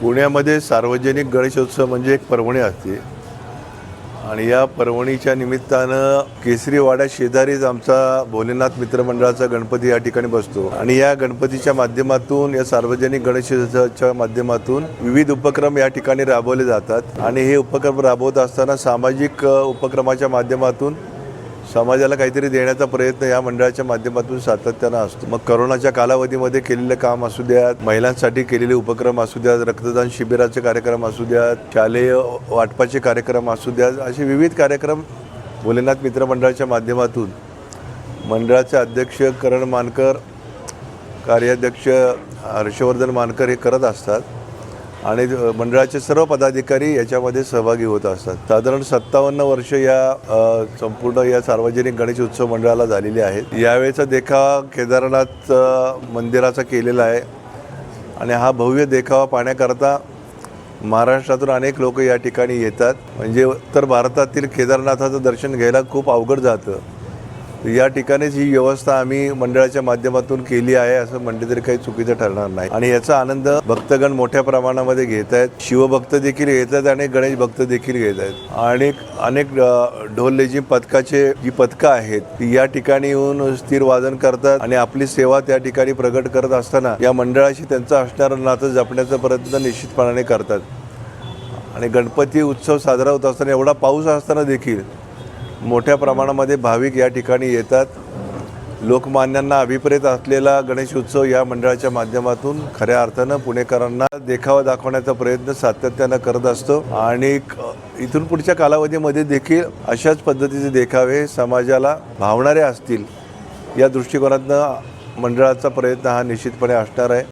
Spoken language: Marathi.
पुण्यामध्ये सार्वजनिक गणेशोत्सव म्हणजे एक पर्वणी असते आणि या पर्वणीच्या निमित्तानं केसरीवाड्या शेजारीच आमचा भोलेनाथ मित्रमंडळाचा गणपती या ठिकाणी बसतो आणि या गणपतीच्या माध्यमातून या सार्वजनिक गणेशोत्सवाच्या माध्यमातून विविध उपक्रम या ठिकाणी राबवले जातात आणि हे उपक्रम राबवत असताना सामाजिक उपक्रमाच्या माध्यमातून समाजाला काहीतरी देण्याचा प्रयत्न या मंडळाच्या माध्यमातून सातत्यानं असतो। मग कोरोनाच्या कालावधीमध्ये केलेलं काम असू द्यात, महिलांसाठी केलेले उपक्रम असू द्यात, रक्तदान शिबिराचे कार्यक्रम असू द्यात, शालेय वाटपाचे कार्यक्रम असू द्यात, असे विविध कार्यक्रम भोलेनाथ मित्रमंडळाच्या माध्यमातून मंडळाचे अध्यक्ष करण मानकर, कार्याध्यक्ष हर्षवर्धन मानकर हे करत असतात आणि मंडळाचे सर्व पदाधिकारी याच्यामध्ये सहभागी होत असतात। साधारण 57 वर्ष या संपूर्ण या सार्वजनिक गणेश उत्सव मंडळाला झालेली आहेत। यावेळेचा देखावा केदारनाथ मंदिराचा केलेला आहे आणि हा भव्य देखावा पाहण्याकरता महाराष्ट्रातून अनेक लोक या ठिकाणी येतात। म्हणजे उत्तर भारतातील केदारनाथाचं दर्शन घ्यायला खूप अवघड जातं। या ठिकाणीच ही व्यवस्था आम्ही मंडळाच्या माध्यमातून केली आहे असं म्हटलं तरी काही चुकीचं ठरणार नाही आणि याचा आनंद भक्तगण मोठ्या प्रमाणामध्ये घेत आहेत। शिवभक्त देखील घेत आहेत आणि गणेश भक्त देखील घेत आहेत आणि अनेक ढोल लेझिम पथकाचे जी पथकं आहेत ती या ठिकाणी येऊन स्थिर वादन करतात आणि आपली सेवा त्या ठिकाणी प्रगट करत असताना या मंडळाशी त्यांचं असणारं नातं जपण्याचा प्रयत्न निश्चितपणाने करतात आणि गणपती उत्सव साजरा होत असताना एवढा पाऊस असताना देखील मोठ्या प्रमाणामध्ये भाविक या ठिकाणी येतात। लोकमान्यांना अभिप्रेत असलेला गणेश उत्सव या मंडळाच्या माध्यमातून खऱ्या अर्थानं पुणेकरांना देखावा दाखवण्याचा प्रयत्न सातत्यानं करत असतो आणि इथून पुढच्या कालावधीमध्ये देखील अशाच पद्धतीचे देखावे समाजाला भावणारे असतील या दृष्टिकोनातनं मंडळाचा प्रयत्न हा निश्चितपणे असणार आहे।